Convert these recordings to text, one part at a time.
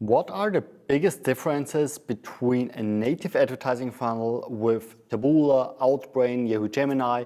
What are the biggest differences between a native advertising funnel with Taboola, Outbrain, Yahoo Gemini,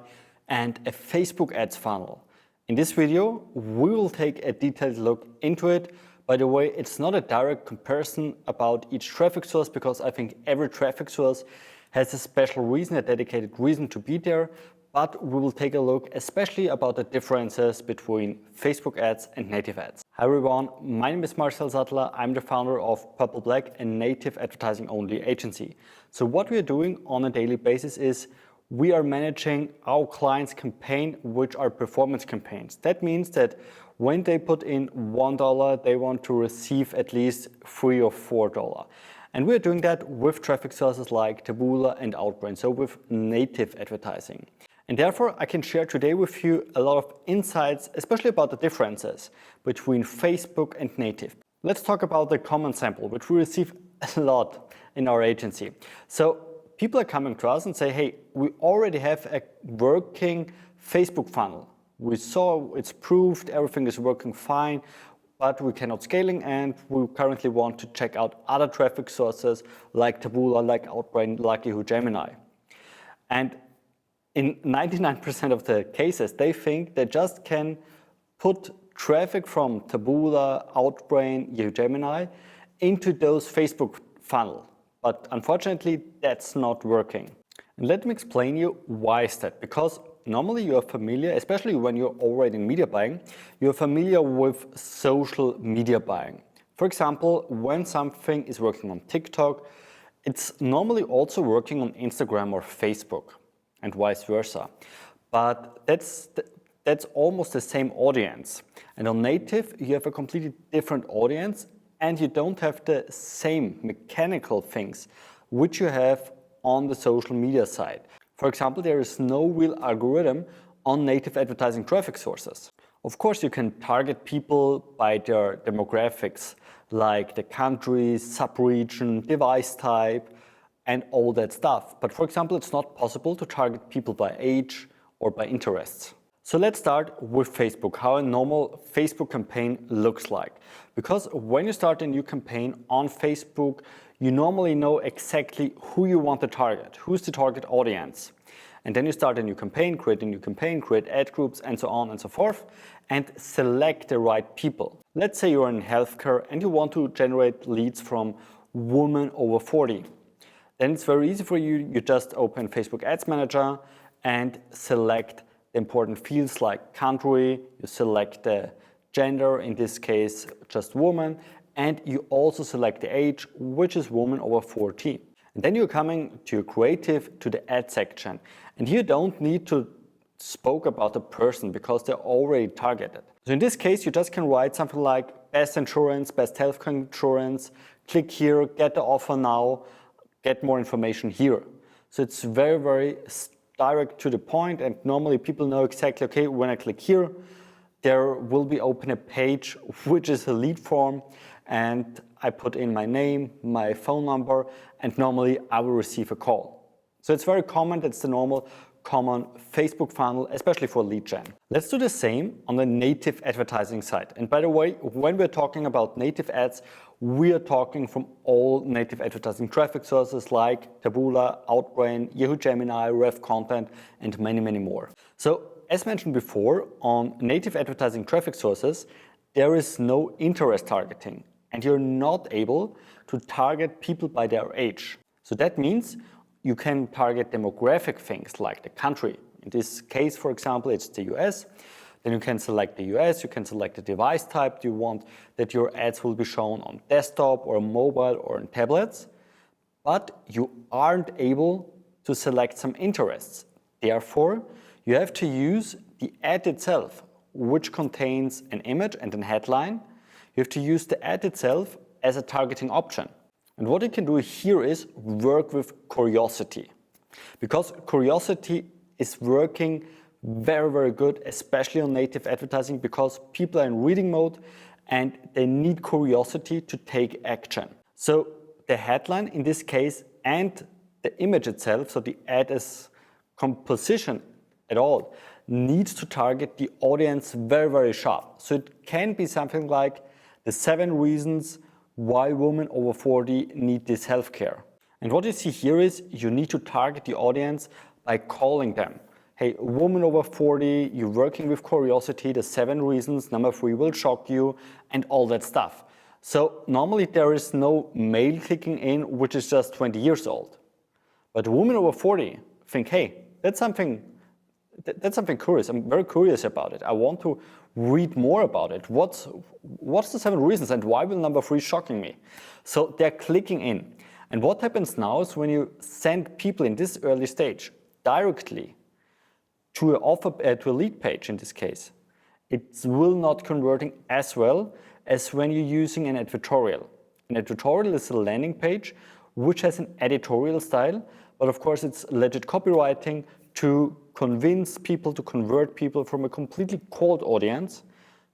and a Facebook ads funnel? In this video, we will take a detailed look into it. By the way, it's not a direct comparison about each traffic source because I think every traffic source has a special reason, a dedicated reason to be there. But we will take a look especially about the differences between Facebook ads and native ads. Hi everyone, my name is Marcel Sattler. I'm the founder of PurpleBlack, a native advertising only agency. So what we are doing on a daily basis is we are managing our clients' campaign, which are performance campaigns. That means that when they put in $1, they want to receive at least $3 or $4. And we're doing that with traffic sources like Taboola and Outbrain, so with native advertising. And therefore, I can share today with you a lot of insights, especially about the differences between Facebook and native. Let's talk about the common sample, which we receive a lot in our agency. So people are coming to us and say, hey, we already have a working Facebook funnel. We saw it's proved, everything is working fine, but we cannot scaling and we currently want to check out other traffic sources like Taboola, like Outbrain, like Yahoo Gemini. And in 99% of the cases, they think they just can put traffic from Taboola, Outbrain, Yahoo Gemini into those Facebook funnel. But unfortunately, that's not working. And let me explain you why is that. Because normally you are familiar, especially when you're already in media buying, you're familiar with social media buying. For example, when something is working on TikTok, it's normally also working on Instagram or Facebook, and vice versa. But that's almost the same audience. And on native, you have a completely different audience and you don't have the same mechanical things which you have on the social media side. For example, there is no real algorithm on native advertising traffic sources. Of course, you can target people by their demographics, like the country, sub-region, device type, and all that stuff. But for example, it's not possible to target people by age or by interests. So let's start with Facebook, how a normal Facebook campaign looks like. Because when you start a new campaign on Facebook, you normally know exactly who you want to target, who's the target audience. And then you start a new campaign, create ad groups, and so on and so forth, and select the right people. Let's say you're in healthcare and you want to generate leads from women over 40. Then it's very easy for you. You just open Facebook Ads Manager and select the important fields like country, you select the gender, in this case, just woman, and you also select the age, which is woman over 40. And then you're coming to your creative, to the ad section. And you don't need to spoke about the person because they're already targeted. So in this case, you just can write something like best insurance, best health insurance, click here, get the offer now, get more information here. So it's very, very direct to the point, and normally people know exactly, okay, when I click here, there will be open a page which is a lead form, and I put in my name, my phone number, and normally I will receive a call. So it's very common, that's the normal common Facebook funnel, especially for lead gen. Let's do the same on the native advertising side. And by the way, when we're talking about native ads, we are talking from all native advertising traffic sources like Taboola, Outbrain, Yahoo Gemini, RevContent, and many, many more. So as mentioned before, on native advertising traffic sources, there is no interest targeting, and you're not able to target people by their age. So that means you can target demographic things like the country. In this case, for example, it's the US. Then you can select the US, you can select the device type. You want that your ads will be shown on desktop or mobile or on tablets, but you aren't able to select some interests. Therefore, you have to use the ad itself, which contains an image and a headline. You have to use the ad itself as a targeting option. And what you can do here is work with curiosity, because curiosity is working very, very good, especially on native advertising, because people are in reading mode and they need curiosity to take action. So the headline in this case and the image itself, so the ad as composition at all, needs to target the audience very, very sharp. So it can be something like the 7 reasons why women over 40 need this healthcare. And what you see here is you need to target the audience by calling them. Hey, woman over 40, you're working with curiosity, the 7 reasons, number 3 will shock you, and all that stuff. So normally there is no male clicking in, which is just 20 years old. But a woman over 40 think, hey, that's something curious. I'm very curious about it. I want to read more about it. What's the 7 reasons and why will number 3 shocking me? So they're clicking in. And what happens now is when you send people in this early stage directly to a lead page in this case, it will not converting as well as when you're using an editorial. An editorial is a landing page which has an editorial style, but of course it's legit copywriting to convince people, to convert people from a completely cold audience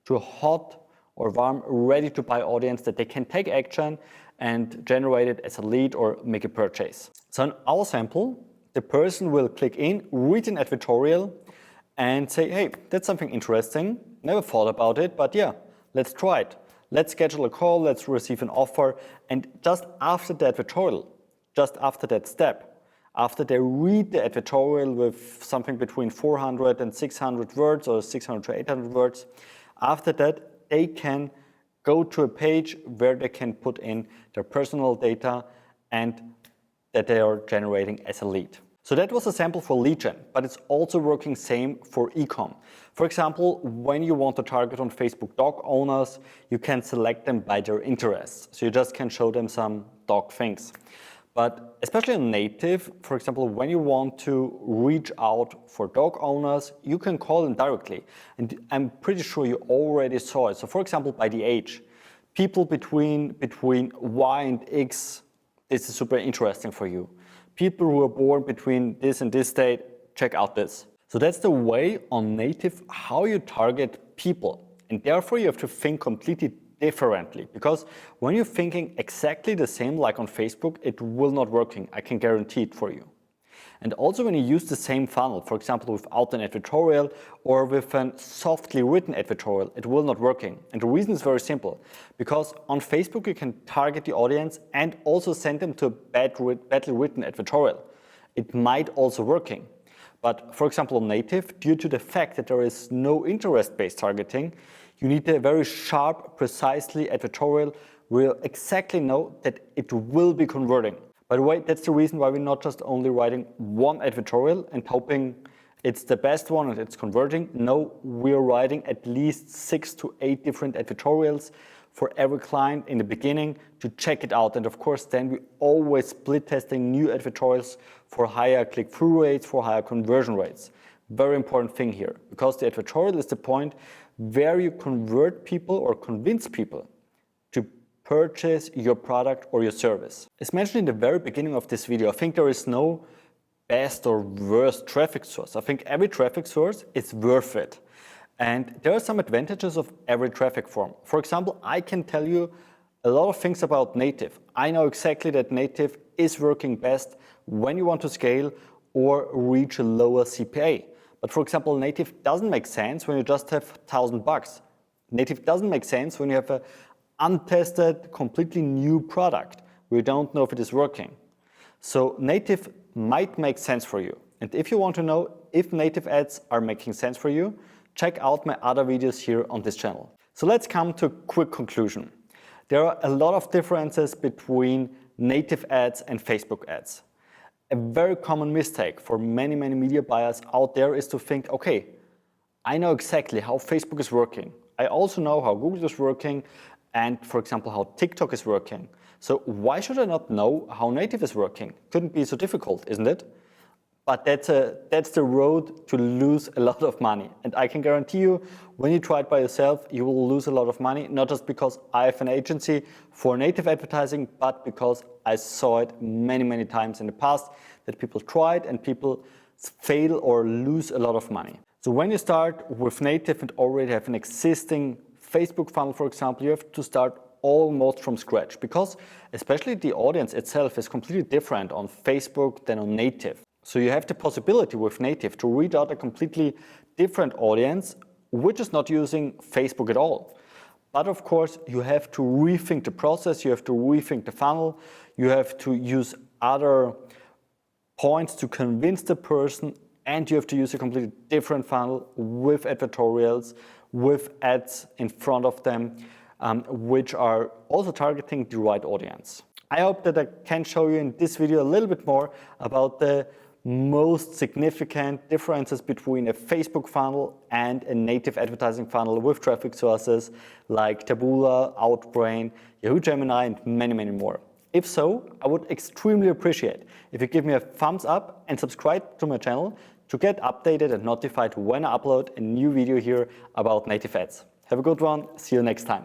to a hot or warm, ready to buy audience that they can take action and generate it as a lead or make a purchase. So in our sample, the person will click in, read an editorial and say, hey, that's something interesting. Never thought about it, but yeah, let's try it. Let's schedule a call, let's receive an offer. And just after the editorial, just after that step, after they read the editorial with something between 400 and 600 words or 600 to 800 words, after that, they can go to a page where they can put in their personal data and that they are generating as a lead. So that was a sample for lead gen, but it's also working same for e-com. For example, when you want to target on Facebook dog owners, you can select them by their interests. So you just can show them some dog things. But especially on native, for example, when you want to reach out for dog owners, you can call them directly. And I'm pretty sure you already saw it. So for example, by the age, people between Y and X, this is super interesting for you. People who are born between this and this date, check out this. So that's the way on native how you target people. And therefore you have to think completely differently, because when you're thinking exactly the same like on Facebook, it will not working. I can guarantee it for you. And also when you use the same funnel, for example, without an editorial or with a softly written editorial, it will not working. And the reason is very simple, because on Facebook you can target the audience and also send them to a badly written editorial. It might also working. But for example, on native, due to the fact that there is no interest-based targeting, you need a very sharp, precisely editorial where you exactly know that it will be converting. By the way, that's the reason why we're not just only writing one editorial and hoping it's the best one and it's converting. No, we're writing at least 6 to 8 different editorials for every client in the beginning to check it out. And of course, then we always split testing new editorials for higher click-through rates, for higher conversion rates. Very important thing here, because the editorial is the point where you convert people or convince people to purchase your product or your service. As mentioned in the very beginning of this video, I think there is no best or worst traffic source. I think every traffic source is worth it. And there are some advantages of every traffic form. For example, I can tell you a lot of things about native. I know exactly that native is working best when you want to scale or reach a lower CPA. But for example, native doesn't make sense when you just have $1,000. Native doesn't make sense when you have an untested, completely new product where you don't know if it is working. So native might make sense for you. And if you want to know if native ads are making sense for you, check out my other videos here on this channel. So let's come to a quick conclusion. There are a lot of differences between native ads and Facebook ads. A very common mistake for many media buyers out there is to think, okay, I know exactly how Facebook is working. I also know how Google is working and, for example, how TikTok is working. So why should I not know how native is working? Couldn't be so difficult, isn't it? But that's the road to lose a lot of money. And I can guarantee you, when you try it by yourself, you will lose a lot of money, not just because I have an agency for native advertising, but because I saw it many times in the past that people tried and people fail or lose a lot of money. So when you start with native and already have an existing Facebook funnel, for example, you have to start almost from scratch, because especially the audience itself is completely different on Facebook than on native. So you have the possibility with native to reach out a completely different audience, which is not using Facebook at all. But of course, you have to rethink the process, you have to rethink the funnel, you have to use other points to convince the person, and you have to use a completely different funnel with advertorials, with ads in front of them, which are also targeting the right audience. I hope that I can show you in this video a little bit more about the most significant differences between a Facebook funnel and a native advertising funnel with traffic sources like Taboola, Outbrain, Yahoo Gemini, and many, many more. If so, I would extremely appreciate if you give me a thumbs up and subscribe to my channel to get updated and notified when I upload a new video here about native ads. Have a good one. See you next time.